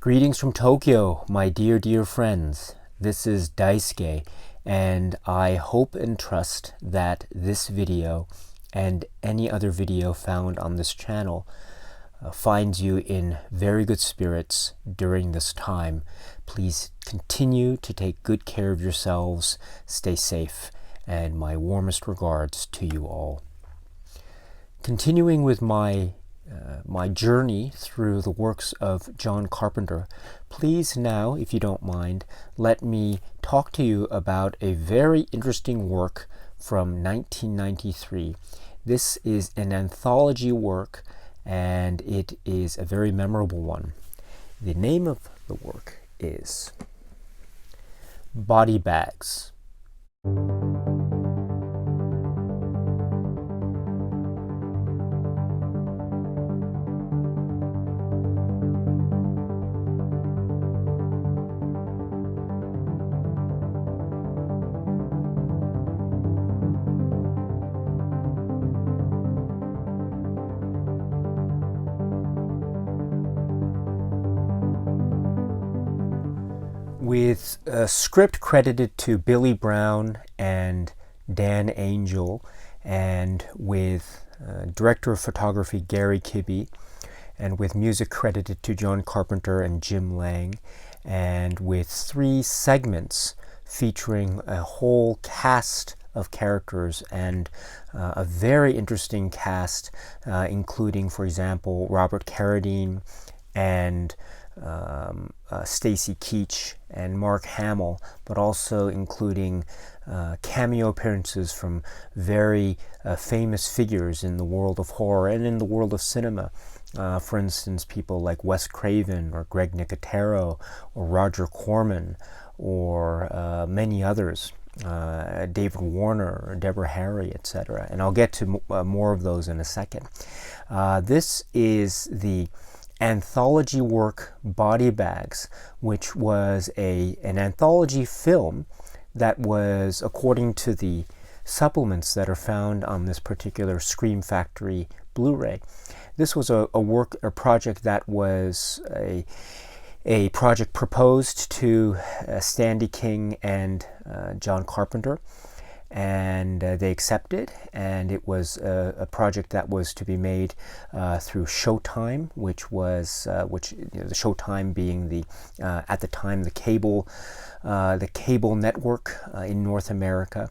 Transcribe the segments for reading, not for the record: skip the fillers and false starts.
Greetings from Tokyo, my dear friends. This is Daisuke, and I hope and trust that this video and any other video found on this channel finds you in very good spirits during this time. Please continue to take good care of yourselves, stay safe, and my warmest regards to you all. Continuing with my journey through the works of John Carpenter, please now, if you don't mind, let me talk to you about a very interesting work from 1993. This is an anthology work, and it is a very memorable one. The name of the work is Body Bags. With a script credited to Billy Brown and Dan Angel, and with director of photography Gary Kibbe, and with music credited to John Carpenter and Jim Lang, and with 3 segments featuring a whole cast of characters, and a very interesting cast, including, for example, Robert Carradine and Stacy Keach and Mark Hamill, but also including cameo appearances from very famous figures in the world of horror and in the world of cinema. For instance, people like Wes Craven or Greg Nicotero or Roger Corman or many others. David Warner, or Deborah Harry, etc. And I'll get to more of those in a second. This is the anthology work Body Bags, which was an anthology film that was, according to the supplements that are found on this particular Scream Factory Blu-ray, this was a project that was a project proposed to Sandy King and John Carpenter, and they accepted, and it was a project that was to be made through Showtime, which the Showtime being the at the time the cable network in North America.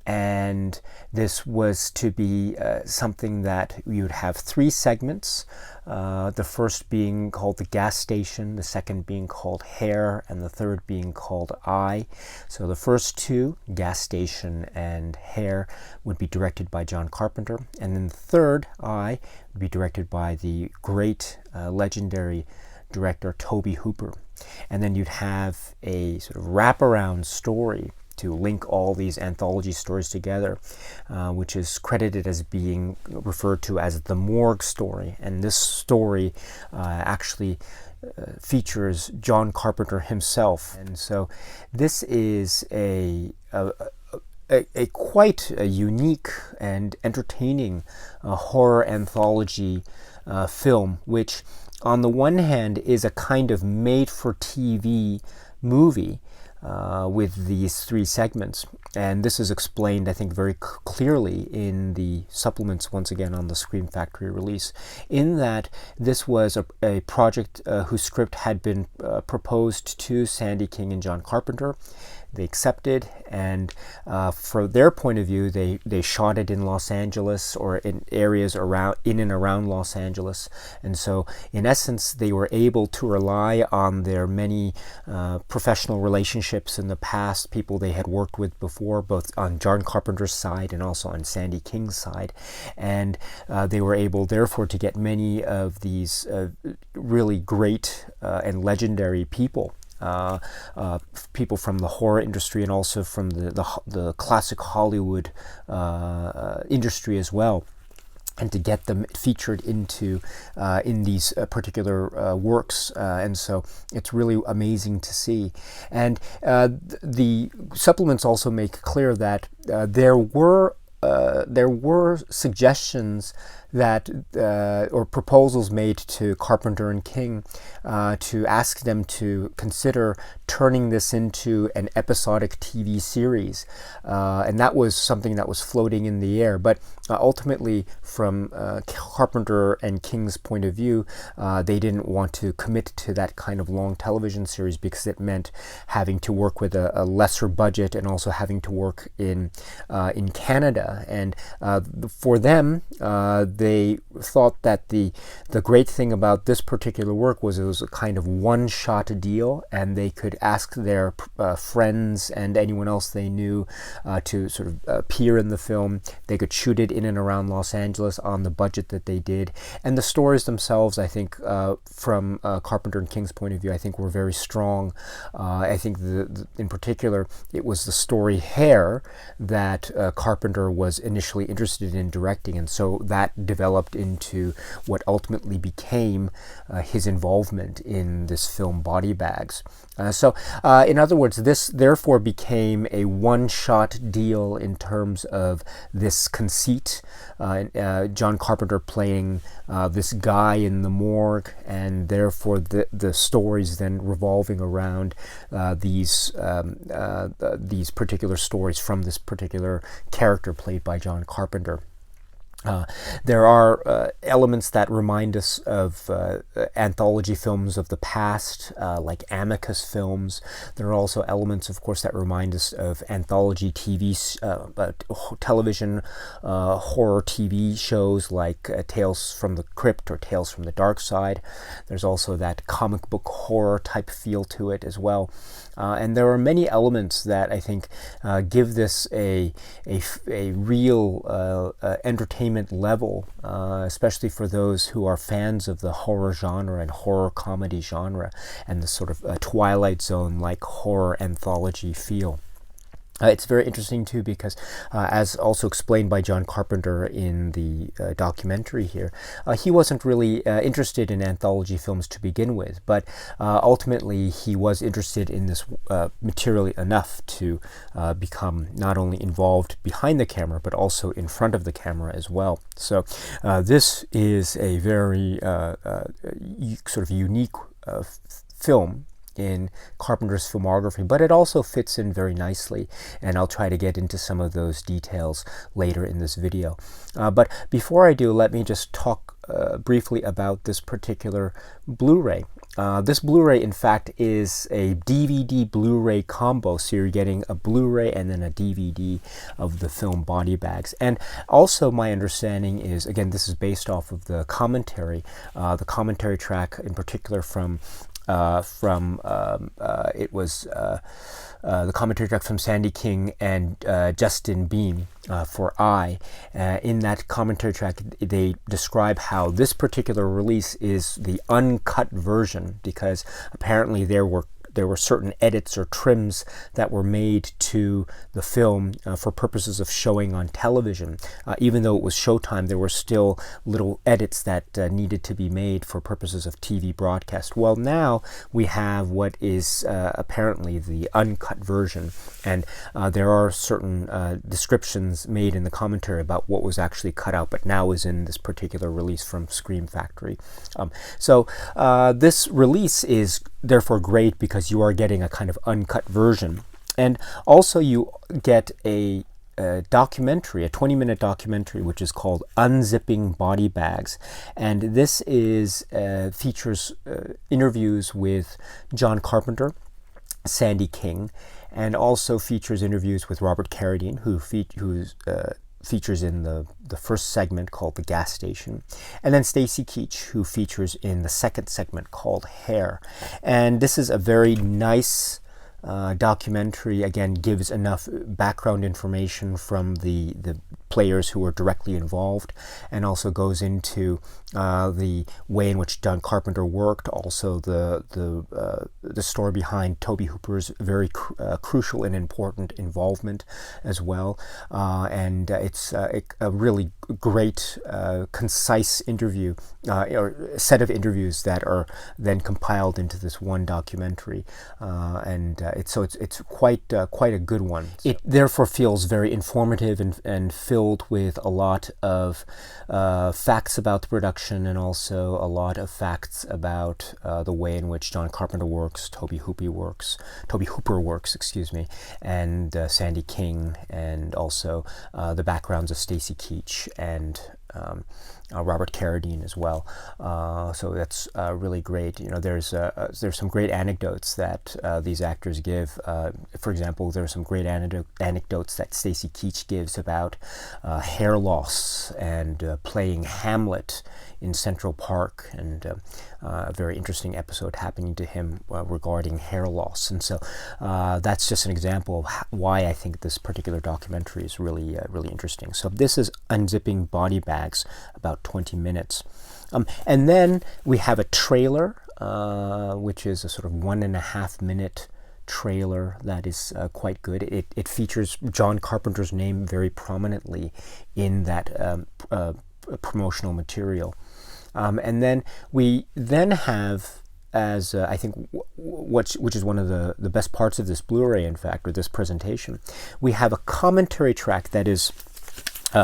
And this was to be something that you'd have 3 segments, the first being called The Gas Station, the second being called Hair, and the third being called Eye. So the first 2, Gas Station and Hair, would be directed by John Carpenter, and then the third, Eye, would be directed by the great legendary director Tobe Hooper. And then you'd have a sort of wraparound story to link all these anthology stories together, which is credited as being referred to as the Morgue story. And this story actually features John Carpenter himself. And so this is a quite a unique and entertaining horror anthology film, which on the one hand is a kind of made-for-TV movie with these 3 segments. And this is explained, I think, very clearly in the supplements, once again, on the Scream Factory release, in that this was a project whose script had been proposed to Sandy King and John Carpenter. They accepted, and from their point of view, they shot it in Los Angeles or in areas in and around Los Angeles. And so, in essence, they were able to rely on their many professional relationships in the past, people they had worked with before, both on John Carpenter's side and also on Sandy King's side. And they were able, therefore, to get many of these really great and legendary people. People from the horror industry and also from the classic Hollywood industry as well, and to get them featured in these particular works, and so it's really amazing to see. And the supplements also make clear that there were there were suggestions that or proposals made to Carpenter and King to ask them to consider turning this into an episodic TV series, and that was something that was floating in the air. But ultimately, from Carpenter and King's point of view, they didn't want to commit to that kind of long television series because it meant having to work with a lesser budget and also having to work in Canada. And for them, they thought that the great thing about this particular work was it was a kind of one-shot deal, and they could ask their friends and anyone else they knew to sort of appear in the film. They could shoot it in and around Los Angeles on the budget that they did. And the stories themselves, I think, from Carpenter and King's point of view, I think were very strong. I think in particular, it was the story Hair that Carpenter was initially interested in directing, and so that developed into what ultimately became his involvement in this film Body Bags. So in other words, this therefore became a one-shot deal in terms of this conceit. John Carpenter playing this guy in the morgue, and therefore the stories then revolving around these particular stories from this particular character played by John Carpenter. There are elements that remind us of anthology films of the past, like Amicus films. There are also elements, of course, that remind us of anthology television horror TV shows like Tales from the Crypt or Tales from the Dark Side. There's also that comic book horror type feel to it as well. And there are many elements that I think give this a real entertainment level, especially for those who are fans of the horror genre and horror comedy genre and the sort of Twilight Zone like horror anthology feel. It's very interesting too because, as also explained by John Carpenter in the documentary here, he wasn't really interested in anthology films to begin with, but ultimately he was interested in this materially enough to become not only involved behind the camera but also in front of the camera as well. So this is a very sort of unique film in Carpenter's filmography, but it also fits in very nicely, and I'll try to get into some of those details later in this video. But before I do, let me just talk briefly about this particular Blu-ray. This Blu-ray, in fact, is a DVD Blu-ray combo, so you're getting a Blu-ray and then a DVD of the film Body Bags. And also my understanding is, again, this is based off of the commentary track in particular from the commentary track from Sandy King and Justin Beam for I. In that commentary track, they describe how this particular release is the uncut version because apparently there were certain edits or trims that were made to the film for purposes of showing on television. Even though it was Showtime, there were still little edits that needed to be made for purposes of TV broadcast. Well, now we have what is apparently the uncut version, and there are certain descriptions made in the commentary about what was actually cut out, but now is in this particular release from Scream Factory. So this release is therefore great because you are getting a kind of uncut version, and also you get a documentary, a 20-minute documentary, which is called Unzipping Body Bags, and this is features interviews with John Carpenter, Sandy King, and also features interviews with Robert Carradine, who features in the first segment called The Gas Station, and then Stacy Keach, who features in the second segment called Hair. And this is a very nice documentary, again, gives enough background information from the players who were directly involved, and also goes into the way in which John Carpenter worked, also the story behind Tobe Hooper's very crucial and important involvement as well, and it's a really great, concise interview, or set of interviews that are then compiled into this one documentary, and it's quite a good one. So. It therefore feels very informative and filled with a lot of facts about the production, and also a lot of facts about the way in which John Carpenter works, Tobe Hooper works, and Sandy King, and also the backgrounds of Stacy Keach and Robert Carradine as well. So that's really great. There's some great anecdotes that these actors give. For example, there are some great anecdotes that Stacy Keach gives about hair loss and playing Hamlet in Central Park, and a very interesting episode happening to him regarding hair loss. And so that's just an example of why I think this particular documentary is really interesting. So this is Unzipping Body Bags, about 20 minutes. And then we have a trailer, which is a sort of 1.5 minute trailer that is quite good. It features John Carpenter's name very prominently in that promotional material. And then we have, as I think which is one of the best parts of this Blu-ray, in fact, or this presentation, we have a commentary track that is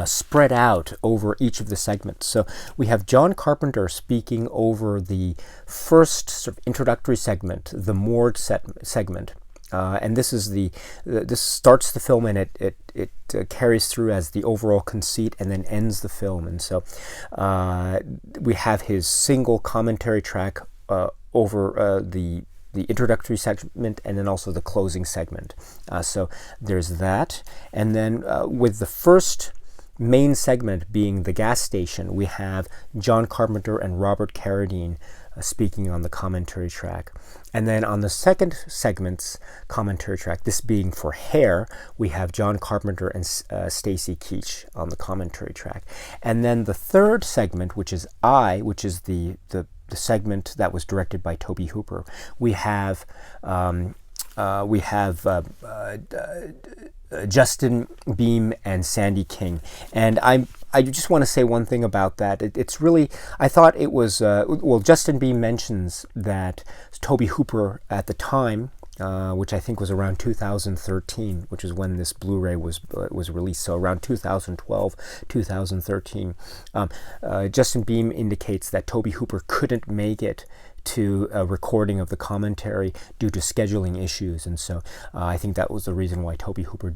spread out over each of the segments. So we have John Carpenter speaking over the first sort of introductory segment, the moored segment. And this is this starts the film, and it carries through as the overall conceit, and then ends the film. And so we have his single commentary track over the introductory segment, and then also the closing segment. So there's that, and then with the first main segment being the gas station, we have John Carpenter and Robert Carradine speaking on the commentary track. And then on the second segment's commentary track, this being for Hair, we have John Carpenter and Stacy Keach on the commentary track. And then the third segment, which is the segment that was directed by Tobe Hooper, we have Justin Beam and Sandy King. And I just want to say one thing about that. It's really, I thought it was, Justin Beam mentions that Tobe Hooper at the time, which I think was around 2013, which is when this Blu-ray was released, so around 2012, 2013. Justin Beam indicates that Tobe Hooper couldn't make it to a recording of the commentary due to scheduling issues, and so I think that was the reason why Tobe Hooper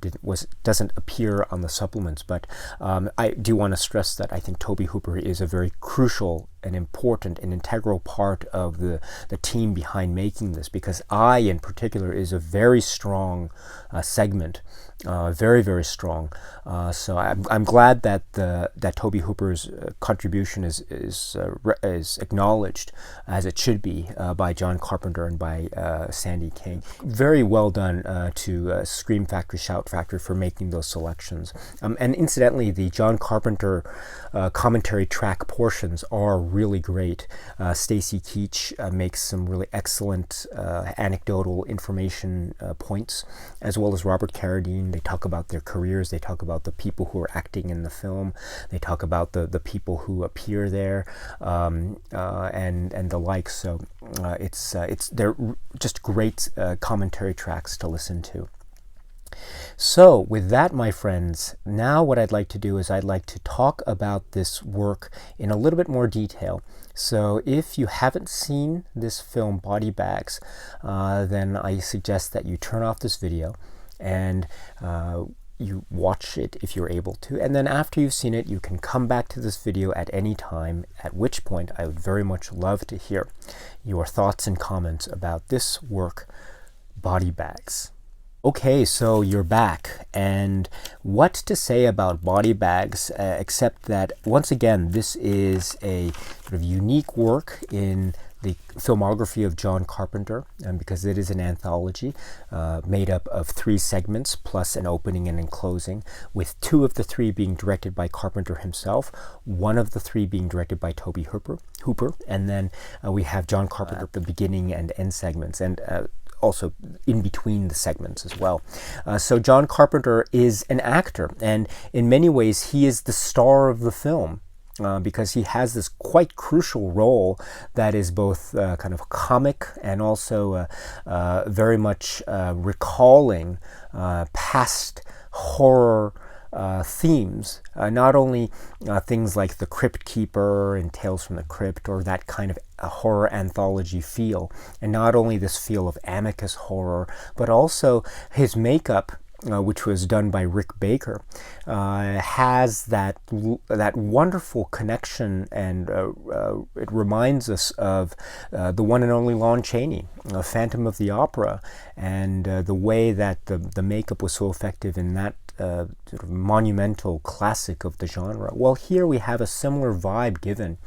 doesn't appear on the supplements. But I do want to stress that I think Tobe Hooper is a very crucial and important and integral part of the team behind making this, because I, in particular, is a very strong segment, very, very strong. So I'm glad that Tobe Hooper's contribution is acknowledged, as it should be, by John Carpenter and by Sandy King. Very well done to Scream Factory, Shout Factory for making those selections. And incidentally, the John Carpenter commentary track portions are really great. Stacy Keach makes some really excellent anecdotal information points, as well as Robert Carradine. They talk about their careers, they talk about the people who are acting in the film, they talk about the people who appear there, and the like. So they're just great commentary tracks to listen to. So with that, my friends, now what I'd like to do is I'd like to talk about this work in a little bit more detail. So if you haven't seen this film, Body Bags, then I suggest that you turn off this video and you watch it if you're able to. And then after you've seen it, you can come back to this video at any time, at which point I would very much love to hear your thoughts and comments about this work, Body Bags. Okay, so you're back, and what to say about Body Bags, except that, once again, this is a sort of unique work in the filmography of John Carpenter, and because it is an anthology made up of 3 segments plus an opening and a closing, with 2 of the 3 being directed by Carpenter himself, 1 of the 3 being directed by Tobe Hooper, and then we have John Carpenter at the beginning and end segments, and also in between the segments as well. So John Carpenter is an actor, and in many ways he is the star of the film. because he has this quite crucial role that is both kind of comic and also very much recalling past horror themes, not only things like The Crypt Keeper and Tales from the Crypt, or that kind of horror anthology feel, and not only this feel of amicus horror, but also his makeup, which was done by Rick Baker, has that wonderful connection, and it reminds us of the one and only Lon Chaney, Phantom of the Opera, and the way that the makeup was so effective in that sort of monumental classic of the genre. Well, here we have a similar vibe given,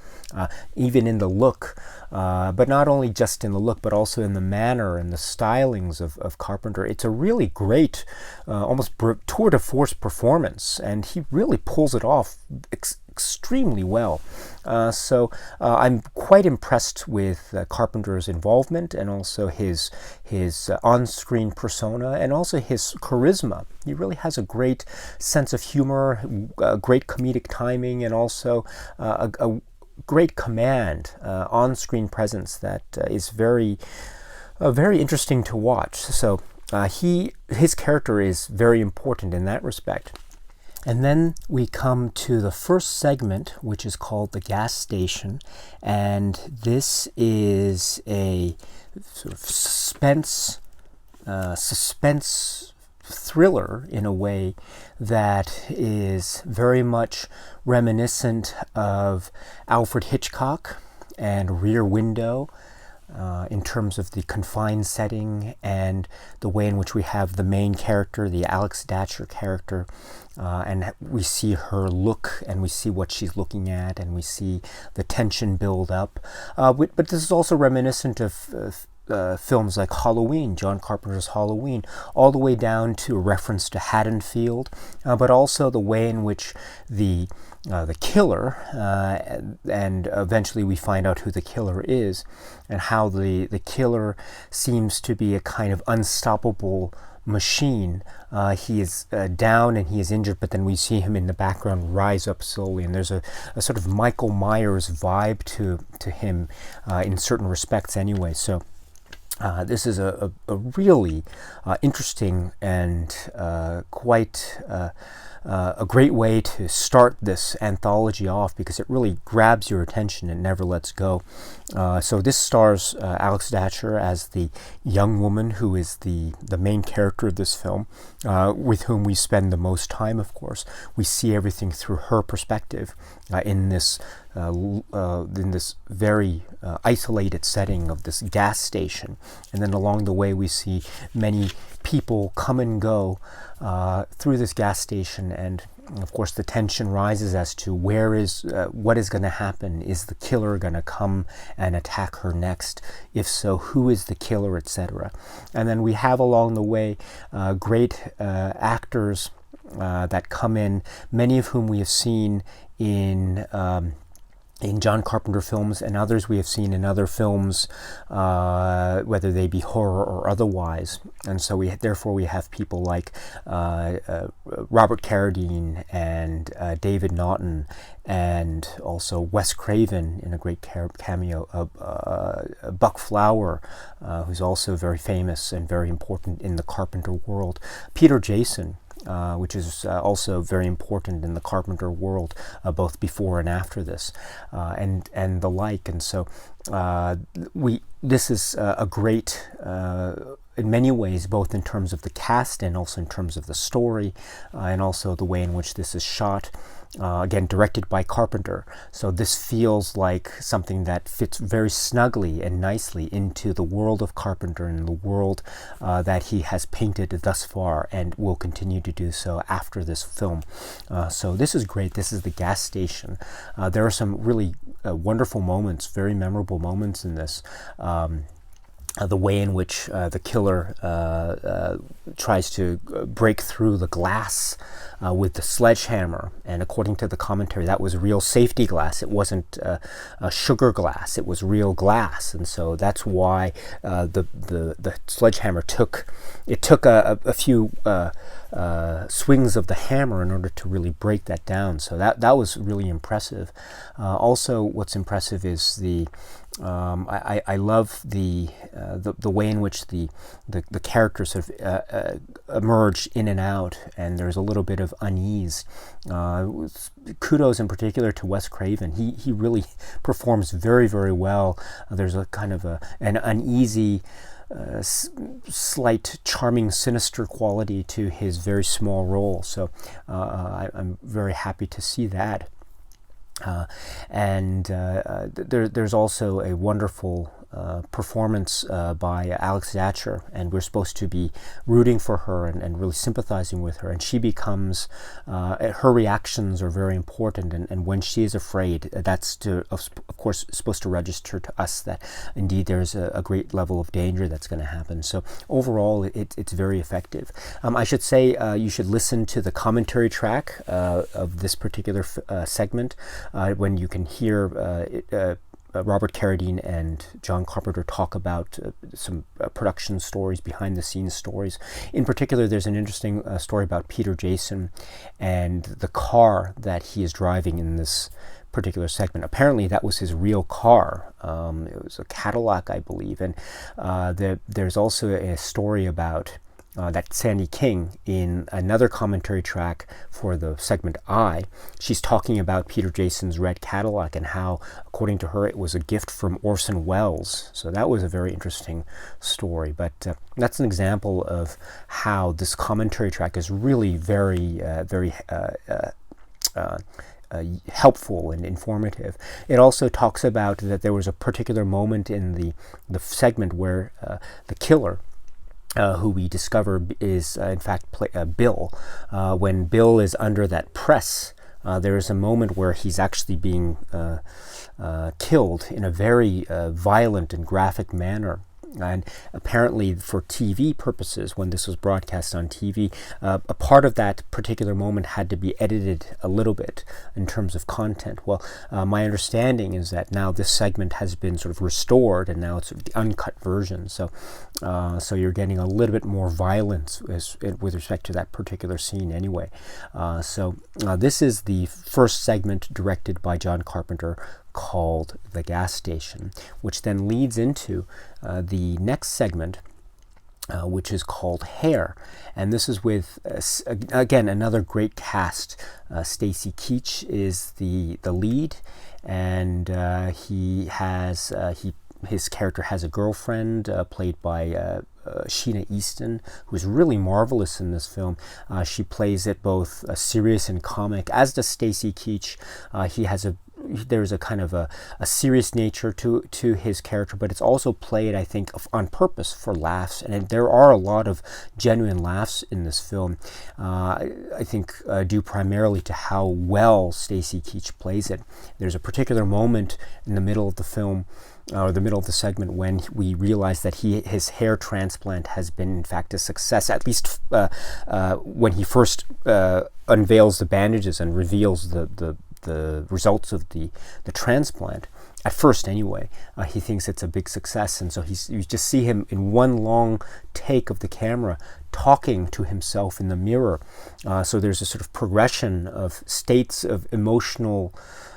even in the look, but not only just in the look, but also in the manner and the stylings of Carpenter. It's a really great, almost tour de force performance, and he really pulls it off extremely well. So I'm quite impressed with Carpenter's involvement, and also his on-screen persona, and also his charisma. He really has a great sense of humor, great comedic timing, and also a great command, on-screen presence that is very interesting to watch. So his character is very important in that respect. And then we come to the first segment, which is called The Gas Station, and this is a sort of suspense thriller in a way that is very much reminiscent of Alfred Hitchcock and Rear Window, in terms of the confined setting and the way in which we have the main character, the Alex Datcher character, and we see her look, and we see what she's looking at, and we see the tension build up. But this is also reminiscent of films like Halloween, John Carpenter's Halloween, all the way down to a reference to Haddonfield, but also the way in which the killer, and eventually we find out who the killer is, and how the killer seems to be a kind of unstoppable machine. He is down and he is injured, but then we see him in the background rise up slowly, and there's a sort of Michael Myers vibe to him in certain respects anyway. So this is a really interesting and quite a great way to start this anthology off, because it really grabs your attention and never lets go. So this stars Alex Datcher as the young woman who is the main character of this film, with whom we spend the most time, of course. We see everything through her perspective in this very isolated setting of this gas station. And then along the way we see many people come and go through this gas station, and of course the tension rises as to what is going to happen. Is the killer going to come and attack her next? If so, who is the killer, etc. And then we have along the way great actors that come in, many of whom we have seen in John Carpenter films, and others we have seen in other films, whether they be horror or otherwise. And so therefore we have people like Robert Carradine and David Naughton, and also Wes Craven in a great cameo, Buck Flower, who's also very famous and very important in the Carpenter world, Peter Jason, which is also very important in the Carpenter world, both before and after this, and the like. And so this is a great, in many ways, both in terms of the cast and also in terms of the story, and also the way in which this is shot. Again, directed by Carpenter. So this feels like something that fits very snugly and nicely into the world of Carpenter and the world that he has painted thus far and will continue to do so after this film. So this is great. This is The Gas Station. There are some really wonderful moments, very memorable moments in this. the way in which the killer tries to break through the glass with the sledgehammer. And according to the commentary, that was real safety glass. It wasn't a sugar glass. It was real glass. And so that's why the sledgehammer took a few swings of the hammer in order to really break that down. So that was really impressive. Also, what's impressive is I love the way in which the characters sort of emerge in and out, and there's a little bit of unease. Kudos in particular to Wes Craven. He really performs very, very well. There's a kind of an uneasy, slight, charming, sinister quality to his very small role. So I'm very happy to see that. There's also a wonderful performance by Alex Zatcher, and we're supposed to be rooting for her and really sympathizing with her, and she becomes her reactions are very important, and when she is afraid, that's of course supposed to register to us that indeed there's a great level of danger that's going to happen. So overall it's very effective. I should say you should listen to the commentary track of this particular segment when you can hear Robert Carradine and John Carpenter talk about some production stories, behind-the-scenes stories. In particular, there's an interesting story about Peter Jason and the car that he is driving in this particular segment. Apparently, that was his real car. It was a Cadillac, I believe. And there's also a story about that Sandy King, in another commentary track for the segment I, she's talking about Peter Jason's red Cadillac and how, according to her, it was a gift from Orson Welles. So that was a very interesting story. But that's an example of how this commentary track is really very, very helpful and informative. It also talks about that there was a particular moment in the segment where the killer, who we discover is in fact Bill. When Bill is under that press, there is a moment where he's actually being killed in a very violent and graphic manner. And apparently for TV purposes, when this was broadcast on TV, a part of that particular moment had to be edited a little bit in terms of content. Well, my understanding is that now this segment has been sort of restored, and now it's the uncut version. So you're getting a little bit more violence with respect to that particular scene anyway. This is the first segment directed by John Carpenter, called The Gas Station, which then leads into the next segment, which is called Hair. And this is with, again, another great cast. Stacy Keach is the lead, and his character has a girlfriend played by Sheena Easton, who's really marvelous in this film. She plays it both serious and comic, as does Stacy Keach. There's a kind of a serious nature to his character, but it's also played, I think, on purpose for laughs, and there are a lot of genuine laughs in this film. I think due primarily to how well Stacy Keach plays it. There's a particular moment in the middle of the film, or the middle of the segment, when we realize that his hair transplant has been in fact a success, at least when he first unveils the bandages and reveals the results of the transplant. At first anyway, he thinks it's a big success, and so you just see him in one long take of the camera talking to himself in the mirror. So there's a sort of progression of states of emotional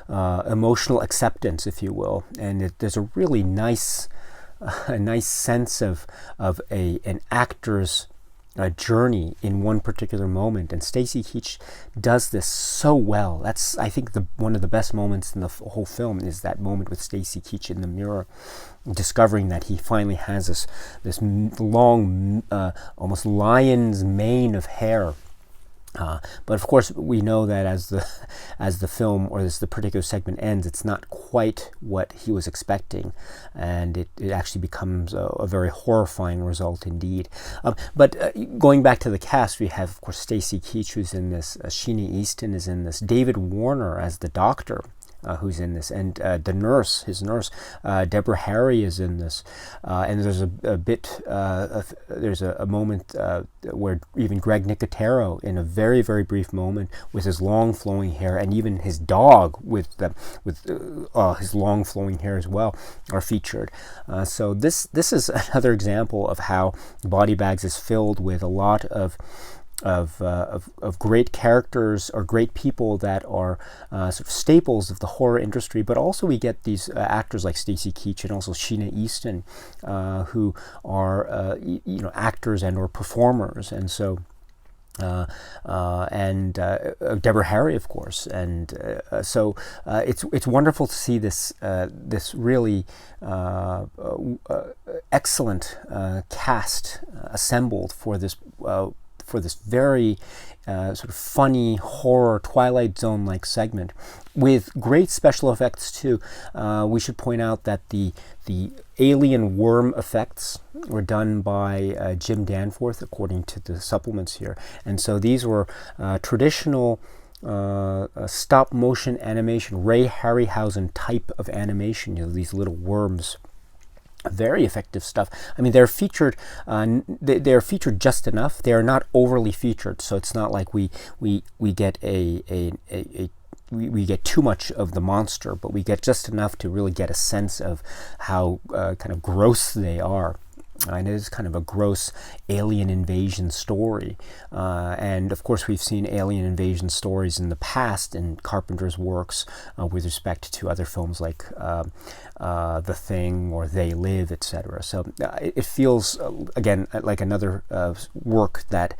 acceptance, if you will, and there's a really nice sense of an actor's journey in one particular moment, and Stacy Keach does this so well. That's, I think, one of the best moments in the whole film is that moment with Stacy Keach in the mirror, discovering that he finally has this long, almost lion's mane of hair. But of course, we know that as the film or the particular segment ends, it's not quite what he was expecting, and it actually becomes a very horrifying result indeed. But going back to the cast, we have, of course, Stacy Keach, who's in this. Sheena Easton is in this. David Warner as the doctor, who's in this, and the nurse, his nurse, Deborah Harry, is in this, and there's there's a moment where even Greg Nicotero, in a very, very brief moment, with his long flowing hair, and even his dog with his long flowing hair as well, are featured. So this is another example of how Body Bags is filled with a lot of great characters or great people that are sort of staples of the horror industry, but also we get these actors like Stacy Keach and also Sheena Easton, who are actors and or performers, and so Deborah Harry, of course, and so it's wonderful to see this really excellent cast assembled for this very sort of funny horror Twilight Zone-like segment, with great special effects too. We should point out that the alien worm effects were done by Jim Danforth, according to the supplements here, and so these were traditional stop motion animation, Ray Harryhausen type of animation. These little worms. Very effective stuff. I mean, they're featured. They're featured just enough. They are not overly featured, so it's not like we get we get too much of the monster, but we get just enough to really get a sense of how kind of gross they are. And it is kind of a gross alien invasion story. And of course, we've seen alien invasion stories in the past in Carpenter's works with respect to other films like The Thing or They Live, etc. So it feels, again, like another work that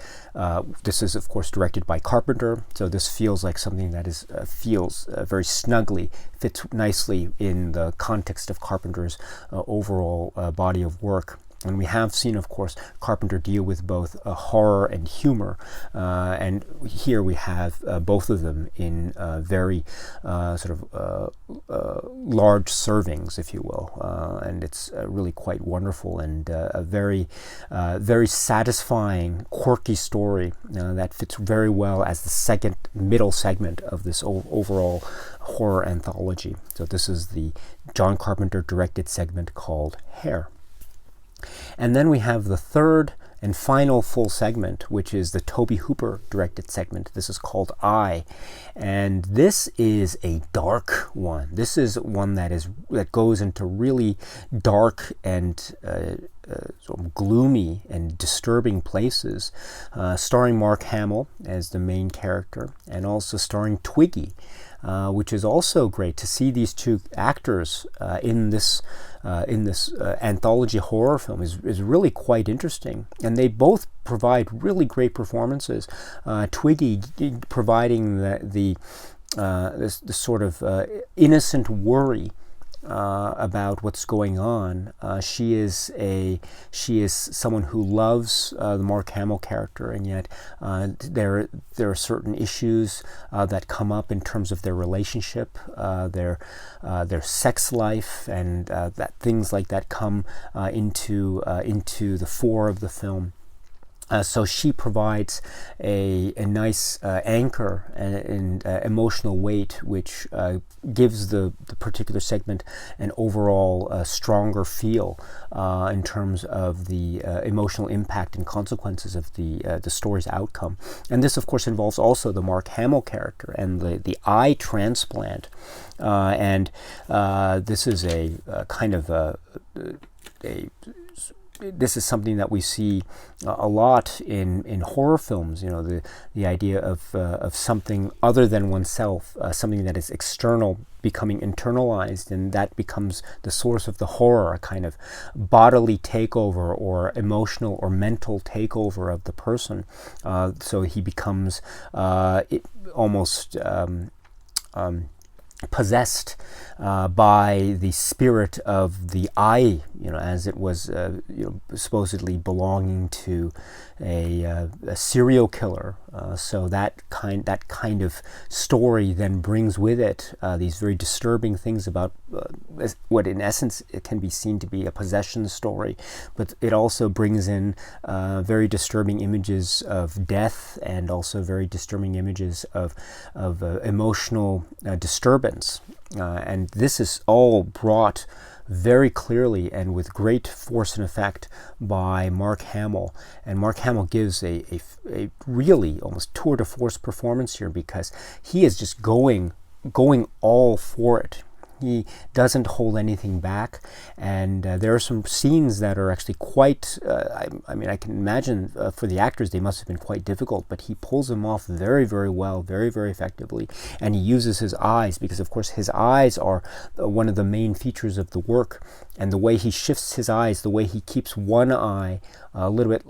this is, of course, directed by Carpenter. So this feels like something that feels very snugly, fits nicely in the context of Carpenter's overall body of work. And we have seen, of course, Carpenter deal with both horror and humor, and here we have both of them in very sort of large servings, if you will, and it's really quite wonderful and a very, very satisfying, quirky story that fits very well as the middle segment of this overall horror anthology. So this is the John Carpenter directed segment called Hair. And then we have the third and final full segment, which is the Tobe Hooper directed segment. This is called I, and this is a dark one. This is one that goes into really dark and sort of gloomy and disturbing places, starring Mark Hamill as the main character, and also starring Twiggy, which is also great to see these two actors in this anthology horror film is really quite interesting, and they both provide really great performances. Twiggy providing this sort of innocent worry about what's going on. She is someone who loves the Mark Hamill character, and yet there are certain issues that come up in terms of their relationship, their sex life, and that things like that come into the fore of the film. So she provides a nice anchor and emotional weight, which gives the particular segment an overall stronger feel in terms of the emotional impact and consequences of the story's outcome. And this, of course, involves also the Mark Hamill character and the eye transplant. And this is a kind of this is something that we see a lot in horror films. The idea of something other than oneself, something that is external becoming internalized, and that becomes the source of the horror, a kind of bodily takeover or emotional or mental takeover of the person. So he becomes almost possessed by the spirit of the eye, as it was supposedly belonging to a serial killer. So that kind of story then brings with it these very disturbing things about what in essence it can be seen to be a possession story, but it also brings in very disturbing images of death and also very disturbing images of emotional disturbance. And this is all brought very clearly and with great force and effect by Mark Hamill. And Mark Hamill gives a really almost tour de force performance here, because he is just going all for it. He doesn't hold anything back, and there are some scenes that are actually quite, I mean, I can imagine for the actors they must have been quite difficult, but he pulls them off very, very well, very, very effectively, and he uses his eyes, because of course his eyes are one of the main features of the work, and the way he shifts his eyes, the way he keeps one eye a little bit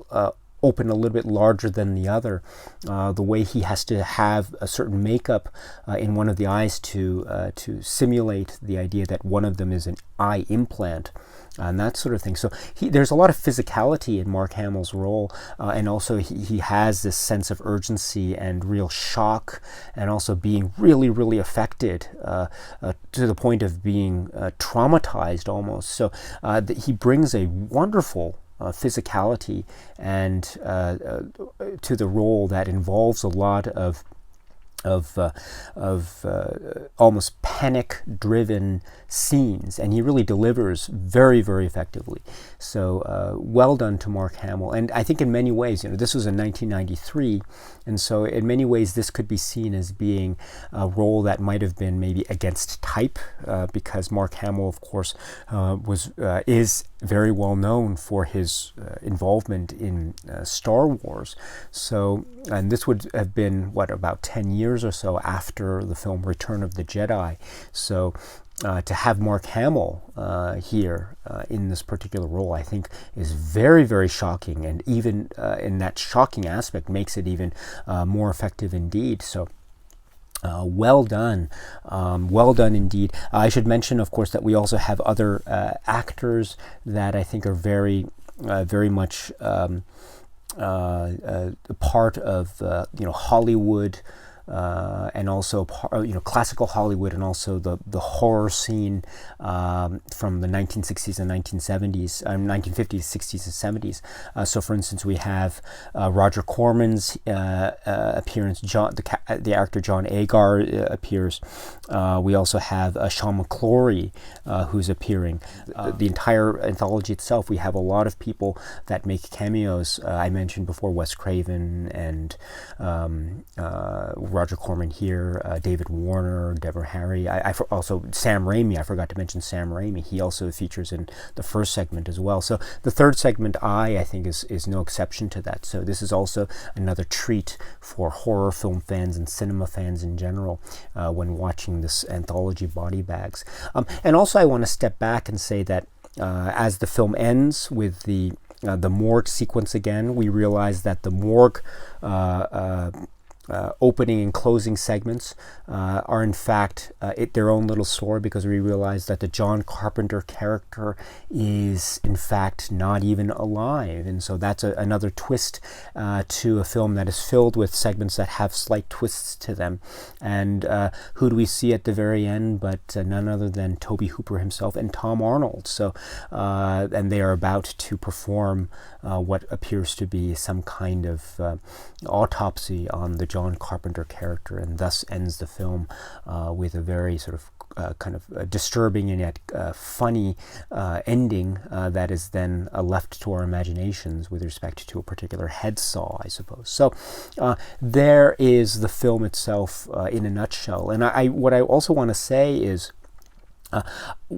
open, a little bit larger than the other, the way he has to have a certain makeup in one of the eyes to simulate the idea that one of them is an eye implant, and that sort of thing. So there's a lot of physicality in Mark Hamill's role, and also he has this sense of urgency and real shock, and also being really, really affected to the point of being traumatized almost. So he brings a wonderful physicality and to the role that involves a lot of almost panic-driven scenes, and he really delivers very, very effectively. So well done to Mark Hamill. And I think in many ways, this was in 1993, and so in many ways this could be seen as being a role that might have been maybe against type, because Mark Hamill, of course, is very well known for his involvement in Star Wars. So, and this would have been about 10 years or so after the film Return of the Jedi. So to have Mark Hamill here in this particular role, I think is very, very shocking, and even in that shocking aspect makes it even more effective indeed. So well done indeed. I should mention, of course, that we also have other actors that I think are very, very much part of Hollywood, and also classical Hollywood, and also the horror scene from the 1960s and 1970s, 1950s, 60s, and 70s. So, for instance, we have Roger Corman's appearance. The actor John Agar appears. We also have Sean McClory who's appearing. The entire anthology itself, we have a lot of people that make cameos. I mentioned before Wes Craven and Roger Corman here, David Warner, Deborah Harry. Also Sam Raimi. I forgot to mention Sam Raimi. He also features in the first segment as well. So the third segment, I think, is no exception to that. So this is also another treat for horror film fans and cinema fans in general when watching this anthology, Body Bags. And also I want to step back and say that as the film ends with the morgue sequence again, we realize that the morgue opening and closing segments are in fact their own little story, because we realize that the John Carpenter character is in fact not even alive, and so that's another twist to a film that is filled with segments that have slight twists to them. And who do we see at the very end but none other than Tobe Hooper himself and Tom Arnold. So and they are about to perform what appears to be some kind of autopsy on the John Carpenter character, and thus ends the film with a very sort of kind of disturbing and yet funny ending that is then left to our imaginations with respect to a particular head saw, I suppose. So there is the film itself in a nutshell. And what I also want to say is,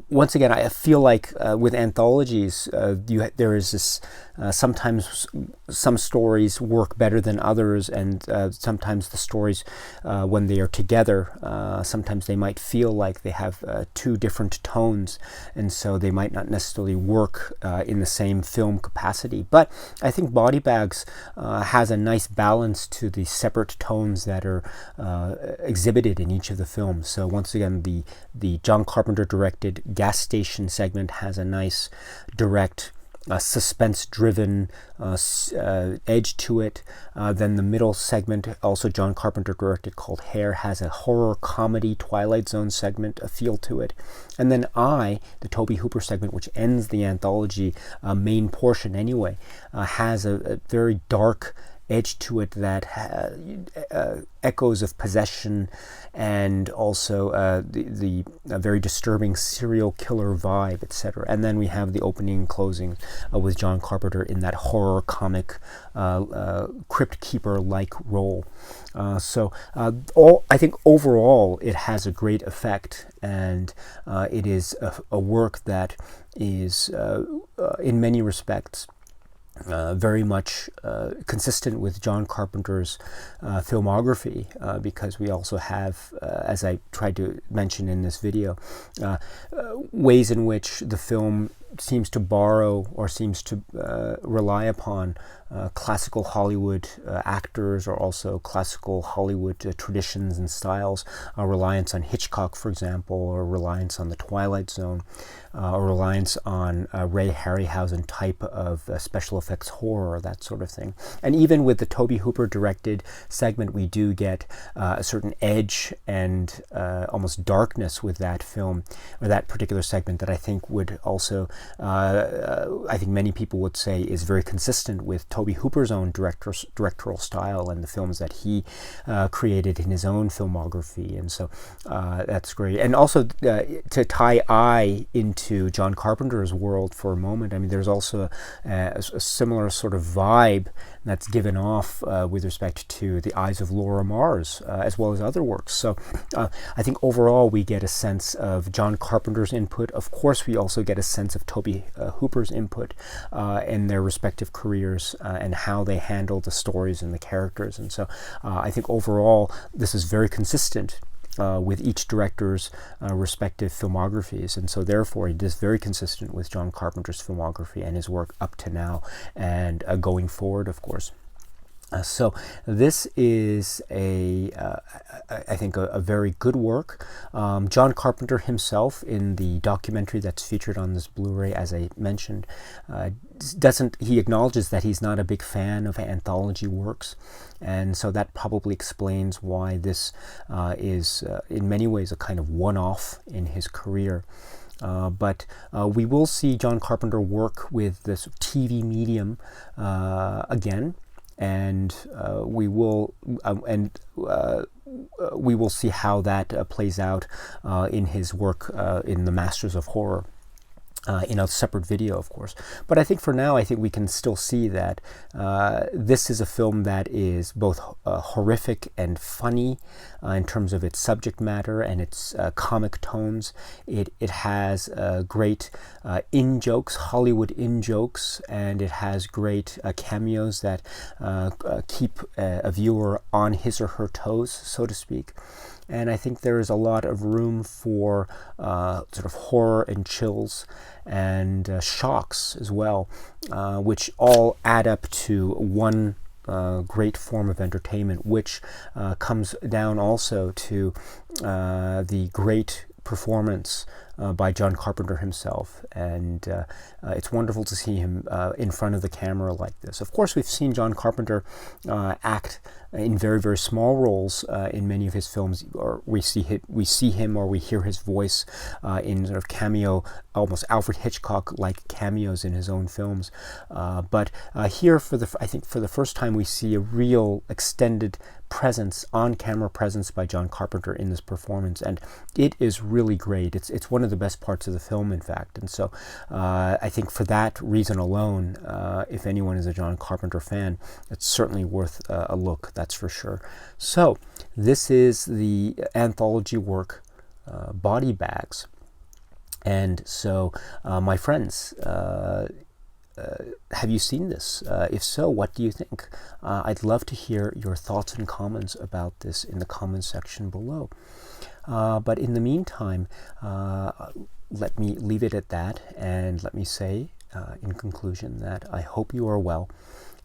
once again, I feel like with anthologies, there is this sometimes some stories work better than others, and sometimes the stories, when they are together, sometimes they might feel like they have two different tones, and so they might not necessarily work in the same film capacity. But I think Body Bags has a nice balance to the separate tones that are exhibited in each of the films. So once again, the John Carpenter directed gas station segment has a nice direct suspense-driven edge to it. Then the middle segment, also John Carpenter directed, called Hair, has a horror comedy Twilight Zone segment, a feel to it. And then the Tobe Hooper segment, which ends the anthology main portion anyway, has a very dark edge to it that echoes of possession and also the very disturbing serial killer vibe, etc. And then we have the opening and closing with John Carpenter in that horror comic crypt keeper-like role. I think overall it has a great effect, and it is a work that is in many respects very much consistent with John Carpenter's filmography, because we also have, as I tried to mention in this video, ways in which the film seems to borrow or seems to rely upon classical Hollywood actors, or also classical Hollywood traditions and styles, a reliance on Hitchcock, for example, or reliance on the Twilight Zone, or reliance on Ray Harryhausen type of special effects horror, that sort of thing. And even with the Tobe Hooper directed segment, we do get a certain edge and almost darkness with that film, or that particular segment, that I think would also, I think many people would say, is very consistent with Tobe Hooper's own directorial style and the films that he created in his own filmography. And so that's great. And also to tie I into John Carpenter's world for a moment, I mean, there's also a similar sort of vibe that's given off with respect to The Eyes of Laura Mars, as well as other works. So I think overall we get a sense of John Carpenter's input. Of course, we also get a sense of Tobe Hooper's input in their respective careers and how they handle the stories and the characters. And so I think overall this is very consistent with each director's respective filmographies, and so therefore it is very consistent with John Carpenter's filmography and his work up to now and going forward, of course. So this is I think a very good work. John Carpenter himself, in the documentary that's featured on this Blu-ray, as I mentioned, he acknowledges that he's not a big fan of anthology works, and so that probably explains why this is in many ways a kind of one-off in his career. But we will see John Carpenter work with this TV medium again. And we will see how that plays out in his work in The Masters of Horror, in a separate video, of course. But I think for now, I think we can still see that this is a film that is both horrific and funny in terms of its subject matter and its comic tones. It has great in-jokes, Hollywood in-jokes, and it has great cameos that keep a viewer on his or her toes, so to speak. And I think there is a lot of room for sort of horror and chills and shocks as well, which all add up to one great form of entertainment, which comes down also to the great performance by John Carpenter himself. And it's wonderful to see him in front of the camera like this. Of course, we've seen John Carpenter act in very, very small roles in many of his films, or we see him or we hear his voice in sort of cameo, almost Alfred Hitchcock-like cameos in his own films. But here, I think for the first time, we see a real extended presence, on-camera presence by John Carpenter in this performance, and it is really great. It's one of the best parts of the film, in fact. And so I think for that reason alone, if anyone is a John Carpenter fan, it's certainly worth a look, that's for sure. So this is the anthology work, Body Bags. And so my friends, have you seen this? If so, what do you think? I'd love to hear your thoughts and comments about this in the comments section below. But in the meantime, let me leave it at that, and let me say in conclusion that I hope you are well,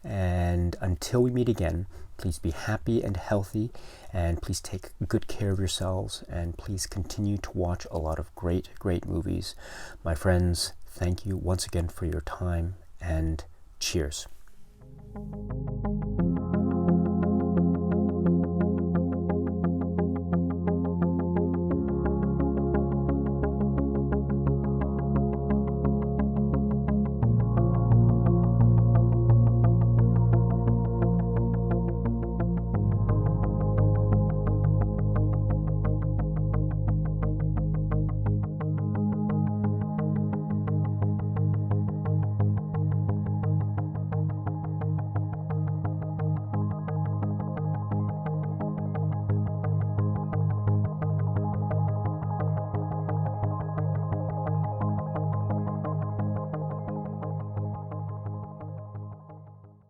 and until we meet again, please be happy and healthy, and please take good care of yourselves, and please continue to watch a lot of great, great movies. My friends, thank you once again for your time, and cheers.